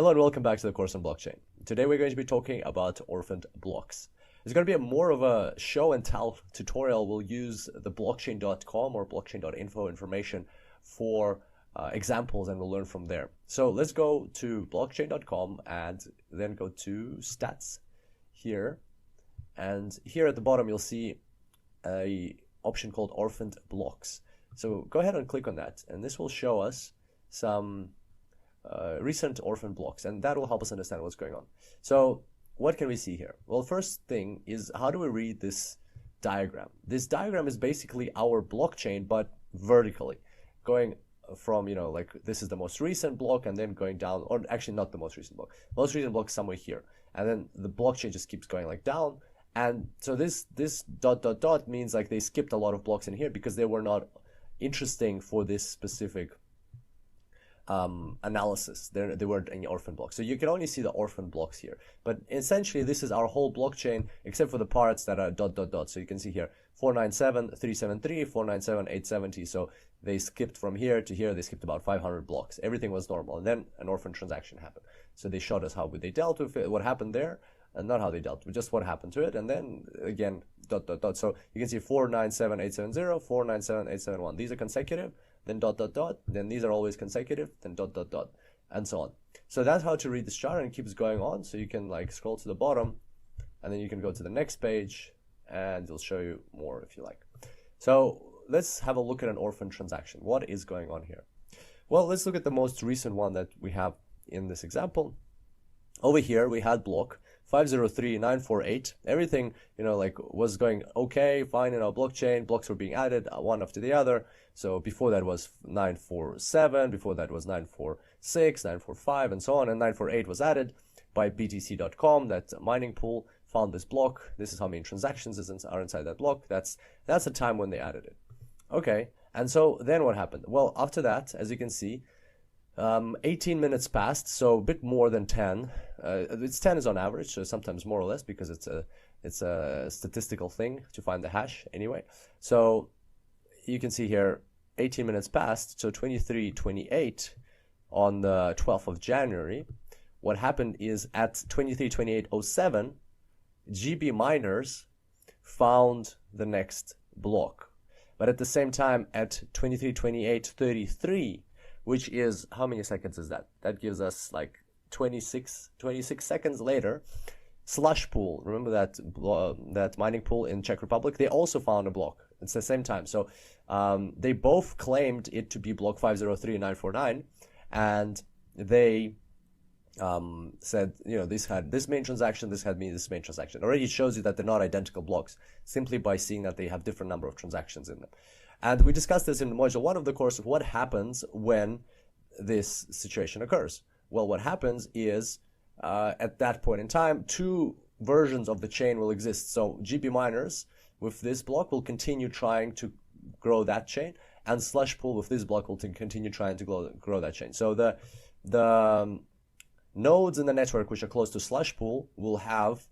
Hello and welcome back to the course on blockchain. Today we're going to be talking about orphaned blocks. It's going to be more of a show and tell tutorial. We'll use the blockchain.com or blockchain.info information for examples, and we'll learn from there. So let's go to blockchain.com and then go to stats here. And here at the bottom you'll see a option called Orphaned Blocks. So go ahead and click on that, and this will show us some recent orphan blocks, and that will help us understand what's going on. So what can we see here? Well, first thing is, how do we read this diagram? This diagram is basically our blockchain, but vertically, going from, like this is the most recent block, and then going down, or actually not the most recent block. Most recent block is somewhere here, and then the blockchain just keeps going like down. And so this ... means like they skipped a lot of blocks in here because they were not interesting for this specific analysis. They weren't any orphan blocks. So you can only see the orphan blocks here. But essentially, this is our whole blockchain, except for the parts that are ... So you can see here 497.373, 497.870. So they skipped from here to here. They skipped about 500 blocks. Everything was normal. And then an orphan transaction happened. So they showed us how they dealt with it, what happened there, and not how they dealt with, just what happened to it. And then again, ... So you can see 497.870, 497.871. These are consecutive. Then ... then these are always consecutive, then ... and so on. So that's how to read this chart, and it keeps going on. So you can like scroll to the bottom, and then you can go to the next page, and it'll show you more if you like. So let's have a look at an orphan transaction. What is going on here? Well, let's look at the most recent one that we have in this example. Over here, we had block 503.948. Everything, like was going okay, fine in our blockchain. Blocks were being added one after the other. So before that was 947, before that was 946, 945, and so on. And 948 was added by btc.com, that mining pool found this block. This is how many transactions are inside that block. That's the time when they added it. Okay, and so then what happened? Well, after that, as you can see, 18 minutes passed, so a bit more than 10. It's 10 is on average, so sometimes more or less, because it's a statistical thing to find the hash anyway. So you can see here 18 minutes passed, so 23:28 on the 12th of January. What happened is at 23:28:07, GB miners found the next block. But at the same time, at 23:28:33, which is, how many seconds is that? That gives us like 26 seconds later, Slush Pool, remember that mining pool in Czech Republic? They also found a block. It's the same time. So they both claimed it to be block 503.949, and they said, this had this main transaction, this had this main transaction. Already shows you that they're not identical blocks, simply by seeing that they have different number of transactions in them. And we discussed this in module 1 of the course of what happens when this situation occurs. Well, what happens is, at that point in time, two versions of the chain will exist. So GB miners with this block will continue trying to grow that chain, and Slush Pool with this block will continue trying to grow that chain. So the nodes in the network which are close to Slush Pool will have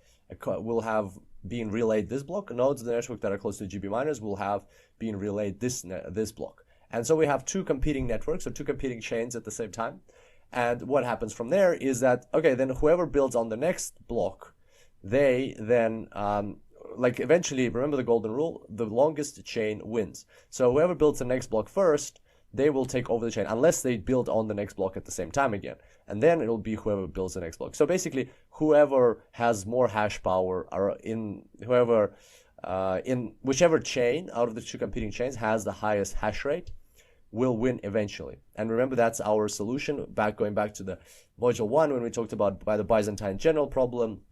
being relayed this block. Nodes in the network that are close to GB miners will have being relayed this block. And so we have two competing networks, or two competing chains at the same time. And what happens from there is that, okay, then whoever builds on the next block, they then, eventually, remember the golden rule, the longest chain wins. So whoever builds the next block first, they will take over the chain, unless they build on the next block at the same time again. And then it'll be whoever builds the next block. So basically, whoever has more hash power, or in whichever chain out of the two competing chains has the highest hash rate, will win eventually. And remember, that's our solution, going back to the module 1 when we talked about by the Byzantine general problem.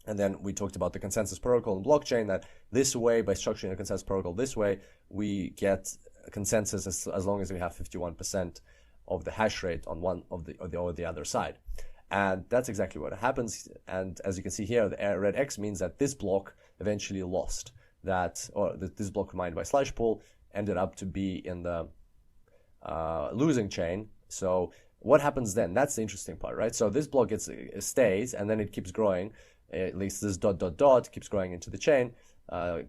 And then we talked about the consensus protocol in blockchain, that this way, by structuring a consensus protocol this way, we get a consensus as long as we have 51% of the hash rate on one of the other side. And that's exactly what happens. And as you can see here, the red X means that this block eventually lost. This block mined by Slush Pool ended up to be in the losing chain. So what happens then? That's the interesting part, right? So this block stays, and then it keeps growing. At least this ... keeps growing into the chain.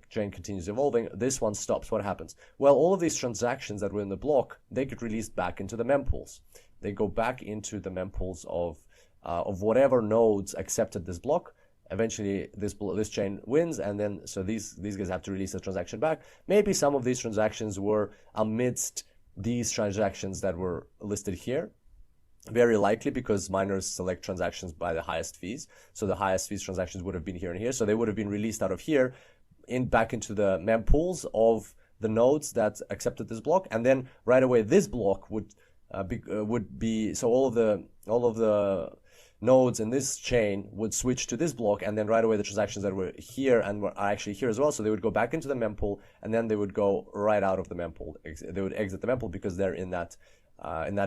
Chain continues evolving. This one stops. What happens? Well, all of these transactions that were in the block, they get released back into the mempools. They go back into the mempools of of whatever nodes accepted this block. Eventually, this chain wins, and then so these guys have to release the transaction back. Maybe some of these transactions were amidst these transactions that were listed here. Very likely, because miners select transactions by the highest fees. So the highest fees transactions would have been here and here. So they would have been released out of here back into the mempools of the nodes that accepted this block, and then right away this block would be so all of the nodes in this chain would switch to this block, and then right away the transactions that were here and are actually here as well, so they would go back into the mempool, and then they would go right out of the mempool. They would exit the mempool because they're in that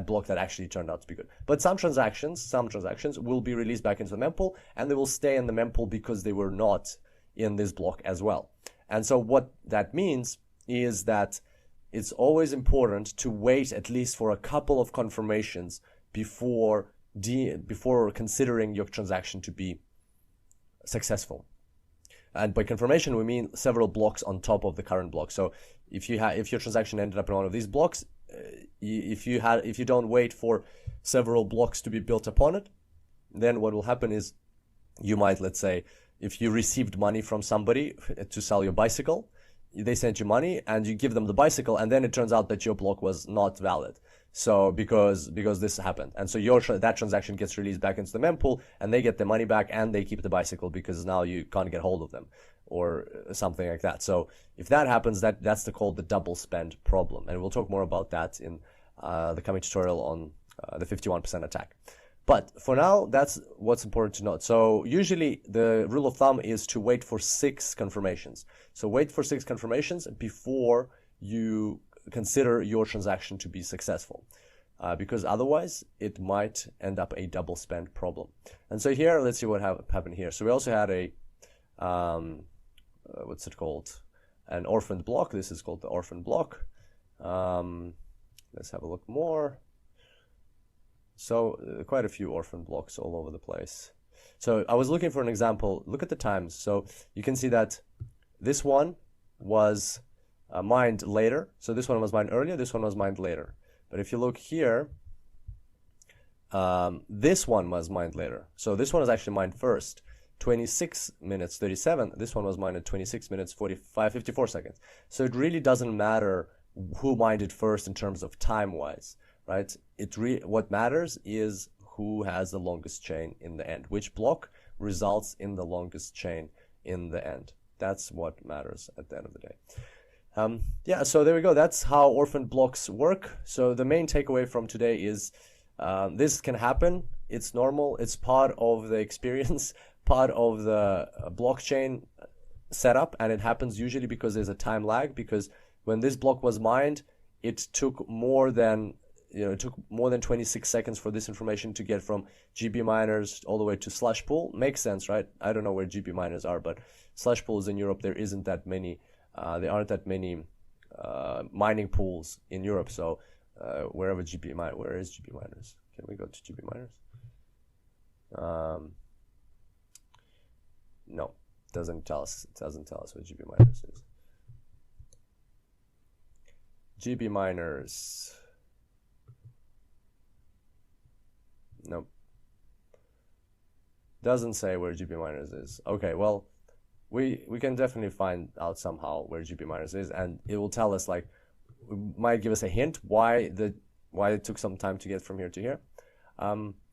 block that actually turned out to be good. But some transactions will be released back into the mempool, and they will stay in the mempool because they were not in this block as well. And so what that means is that it's always important to wait at least for a couple of confirmations before considering your transaction to be successful. And by confirmation, we mean several blocks on top of the current block. So if your transaction ended up in one of these blocks, if you don't wait for several blocks to be built upon it, then what will happen is you might, let's say, if you received money from somebody to sell your bicycle, they sent you money and you give them the bicycle, and then it turns out that your block was not valid. So because this happened, and so that transaction gets released back into the mempool, and they get the money back and they keep the bicycle because now you can't get hold of them or something like that. So if that happens, that's called the double spend problem, and we'll talk more about that in the coming tutorial on the 51% attack. But for now, that's what's important to note. So usually the rule of thumb is to wait for 6 confirmations. So wait for 6 confirmations before you consider your transaction to be successful, because otherwise it might end up a double spend problem. And so here, let's see what happened here. So we also had a what's it called? An orphaned block. This is called the orphaned block. Let's have a look more. So quite a few orphan blocks all over the place. So I was looking for an example. Look at the times. So you can see that this one was mined later. So this one was mined earlier. This one was mined later. But if you look here, this one was mined later. So this one was actually mined first. 26 minutes 37. This one was mined at 26 minutes 54 seconds. So it really doesn't matter who mined it first in terms of time-wise. Right? What matters is who has the longest chain in the end. Which block results in the longest chain in the end. That's what matters at the end of the day. Yeah, so there we go. That's how orphaned blocks work. So the main takeaway from today is this can happen. It's normal. It's part of the experience, part of the blockchain setup, and it happens usually because there's a time lag. Because when this block was mined, it took more than 26 seconds for this information to get from GB miners all the way to slush pool. Makes sense, right? I don't know where GB miners are, but slush pools in Europe, there isn't that many. There aren't that many mining pools in Europe. So where is GB miners? Can we go to GB miners? No, doesn't tell us. It doesn't tell us what GB miners is. GB miners. Nope. Doesn't say where GB miners is. Okay, well, we can definitely find out somehow where GB miners is, and it will tell us, like, it might give us a hint why it took some time to get from here to here.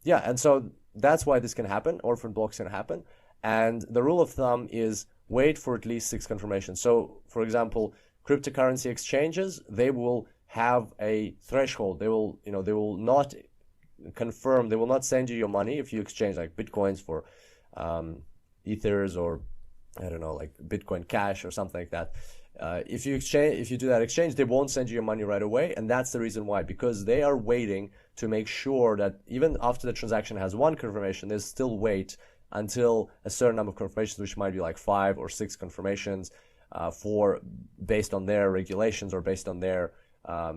Yeah, and so that's why this can happen. Orphan blocks can happen, and the rule of thumb is wait for at least 6 confirmations. So, for example, cryptocurrency exchanges, they will have a threshold. They will not confirm, they will not send you your money if you exchange like bitcoins for ethers, or I don't know, like Bitcoin Cash or something like that. If you do that exchange, they won't send you your money right away, and that's the reason why, because they are waiting to make sure that even after the transaction has 1 confirmation, there's still wait until a certain number of confirmations, which might be like 5 or 6 confirmations, based on their regulations or based on their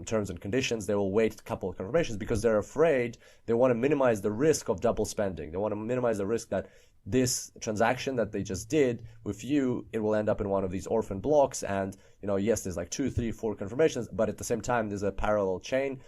terms and conditions. They will wait a couple of confirmations because they're afraid. They want to minimize the risk of double spending. They want to minimize the risk that this transaction that they just did with you, it will end up in one of these orphan blocks, and yes, there's like 2, 3, 4 confirmations, but at the same time there's a parallel chain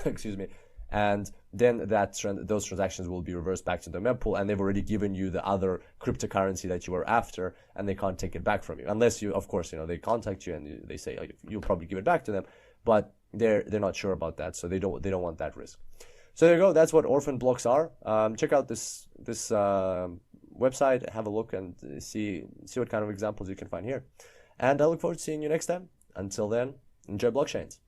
excuse me, and then those transactions will be reversed back to the mempool, and they've already given you the other cryptocurrency that you were after, and they can't take it back from you unless you, of course, they contact you and they say, oh, you'll probably give it back to them, but they're not sure about that, so they don't want that risk. So there you go. That's what orphan blocks are. Check out this website, have a look, and see what kind of examples you can find here. And I look forward to seeing you next time. Until then, enjoy blockchains.